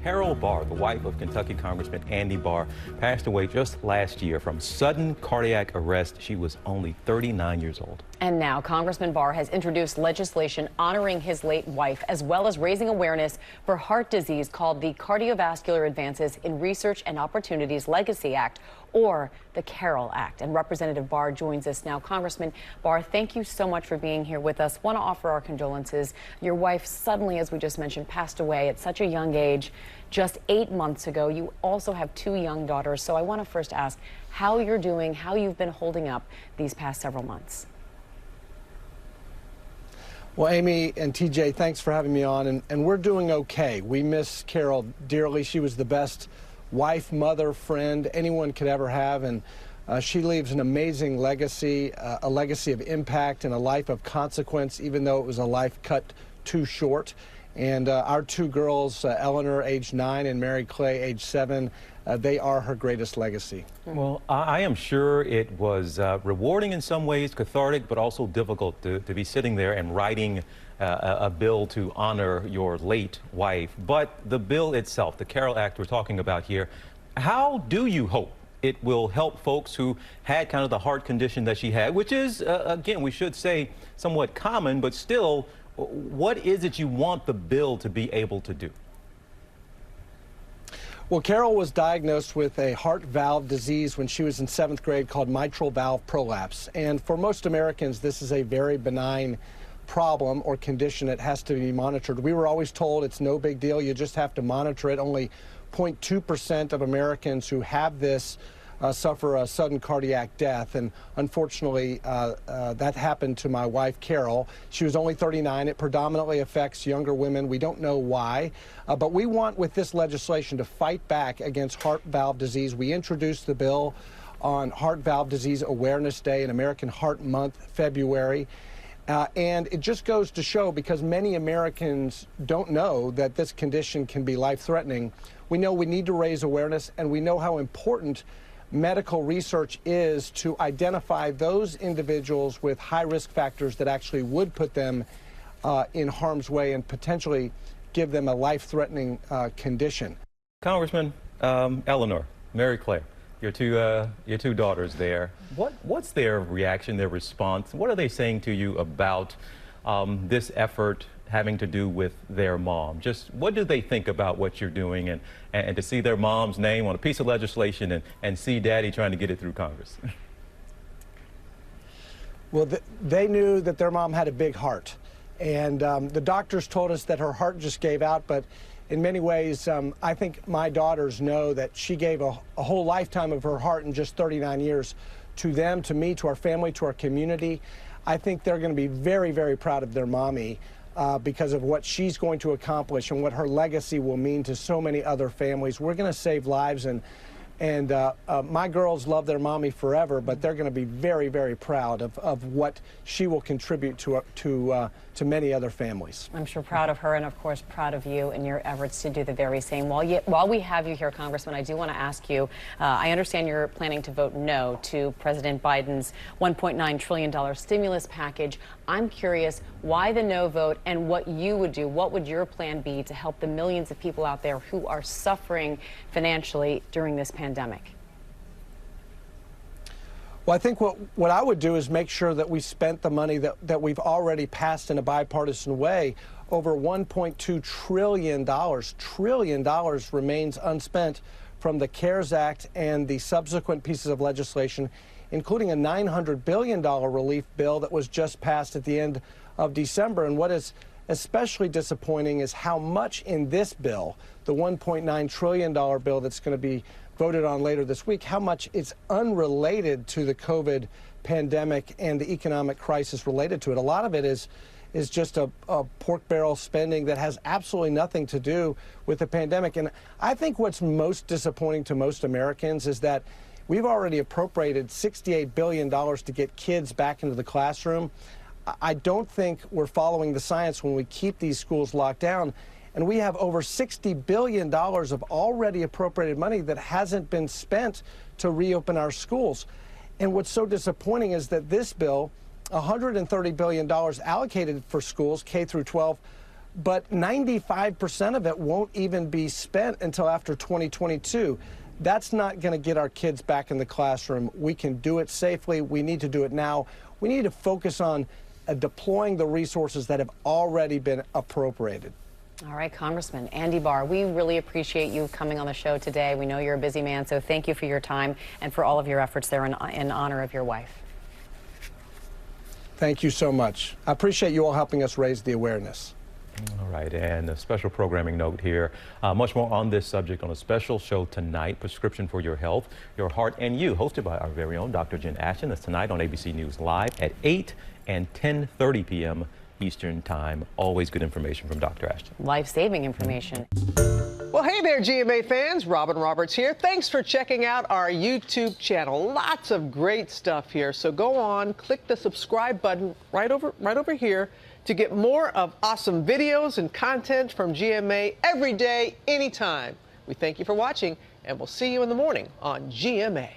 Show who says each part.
Speaker 1: Carol Barr, the wife of Kentucky Congressman Andy Barr, passed away just last year from sudden cardiac arrest. She was only 39 years old.
Speaker 2: And now Congressman Barr has introduced legislation honoring his late wife, as well as raising awareness for heart disease called the Cardiovascular Advances in Research and Opportunities Legacy Act, or the Carol Act. And Representative Barr joins us now. Congressman Barr, thank you so much for being here with us. Want to offer our condolences. Your wife suddenly, as we just mentioned, passed away at such a young age, just 8 months ago. You also have 2 young daughters. So I want to first ask how you're doing, how you've been holding up these past several months.
Speaker 3: Well, Amy and TJ, thanks for having me on, and we're doing okay. We miss Carol dearly. She was the best wife, mother, friend anyone could ever have, and she leaves an amazing legacy, a legacy of impact and a life of consequence, even though it was a life cut too short. And our 2 girls, Eleanor, age 9, and Mary Clay, age 7, they are her greatest legacy.
Speaker 1: Well, I am sure it was rewarding in some ways, cathartic, but also difficult to be sitting there and writing a bill to honor your late wife. But the bill itself, the Carol Act we're talking about here, how do you hope it will help folks who had kind of the heart condition that she had, which is, again, we should say somewhat common, but still, what is it you want the bill to be able to do?
Speaker 3: Well, Carol was diagnosed with a heart valve disease when she was in 7th grade called mitral valve prolapse. And for most Americans, this is a very benign problem or condition that has to be monitored. We were always told it's no big deal, you just have to monitor it. Only 0.2% of Americans who have this suffer a sudden cardiac death, and unfortunately that happened to my wife Carol. She was only 39. It predominantly affects younger women. We don't know why, but we want with this legislation to fight back against heart valve disease. We introduced the bill on Heart Valve Disease Awareness Day and American Heart Month, February. And it just goes to show, because many Americans don't know that this condition can be life-threatening, we know we need to raise awareness, and we know how important medical research is to identify those individuals with high risk factors that actually would put them in harm's way and potentially give them a life-threatening condition.
Speaker 1: Congressman, Eleanor, Mary Claire, your two daughters there. What's their reaction, their response? What are they saying to you about this effort having to do with their mom? Just what do they think about what you're doing, and to see their mom's name on a piece of legislation and see Daddy trying to get it through Congress?
Speaker 3: Well, they knew that their mom had a big heart, and the doctors told us that her heart just gave out, but in many ways, I think my daughters know that she gave a whole lifetime of her heart in just 39 years to them, to me, to our family, to our community. I think they're going to be very, very proud of their mommy because of what she's going to accomplish and what her legacy will mean to so many other families. We're going to save lives, and my girls love their mommy forever, but they're going to be very, very proud of what she will contribute to many other families.
Speaker 2: I'm sure proud of her, and of course proud of you and your efforts to do the very same. While we have you here, Congressman, I do want to ask you, I understand you're planning to vote no to President Biden's $1.9 trillion stimulus package. I'm curious why the no vote and what you would do. What would your plan be to help the millions of people out there who are suffering financially during this pandemic?
Speaker 3: Well, I think what I would do is make sure that we spent the money that we've already passed in a bipartisan way. Over $1.2 trillion remains unspent from the CARES Act and the subsequent pieces of legislation, including a $900 billion relief bill that was just passed at the end of December. And what is especially disappointing is how much in this bill, the $1.9 trillion bill that's going to be voted on later this week, how much it's unrelated to the COVID pandemic and the economic crisis related to it. A lot of it is just a pork barrel spending that has absolutely nothing to do with the pandemic. And I think what's most disappointing to most Americans is that we've already appropriated $68 billion to get kids back into the classroom. I don't think we're following the science when we keep these schools locked down. And we have over $60 billion of already appropriated money that hasn't been spent to reopen our schools. And what's so disappointing is that this bill, $130 billion allocated for schools, K through 12, but 95% of it won't even be spent until after 2022. That's not going to get our kids back in the classroom. We can do it safely. We need to do it now. We need to focus on deploying the resources that have already been appropriated.
Speaker 2: All right, Congressman Andy Barr, we really appreciate you coming on the show today. We know you're a busy man, so thank you for your time and for all of your efforts there in honor of your wife.
Speaker 3: Thank you so much. I appreciate you all helping us raise the awareness.
Speaker 1: All right, and a special programming note here. Much more on this subject on a special show tonight, Prescription for Your Health, Your Heart and You, hosted by our very own Dr. Jen Ashton. That's tonight on ABC News Live at 8 and 10:30 p.m. Eastern Time. Always good information from Dr. Ashton.
Speaker 2: Life-saving information.
Speaker 4: Well, hey there, GMA fans. Robin Roberts here. Thanks for checking out our YouTube channel. Lots of great stuff here. So go on, click the subscribe button right over here to get more of awesome videos and content from GMA every day, anytime. We thank you for watching, and we'll see you in the morning on GMA.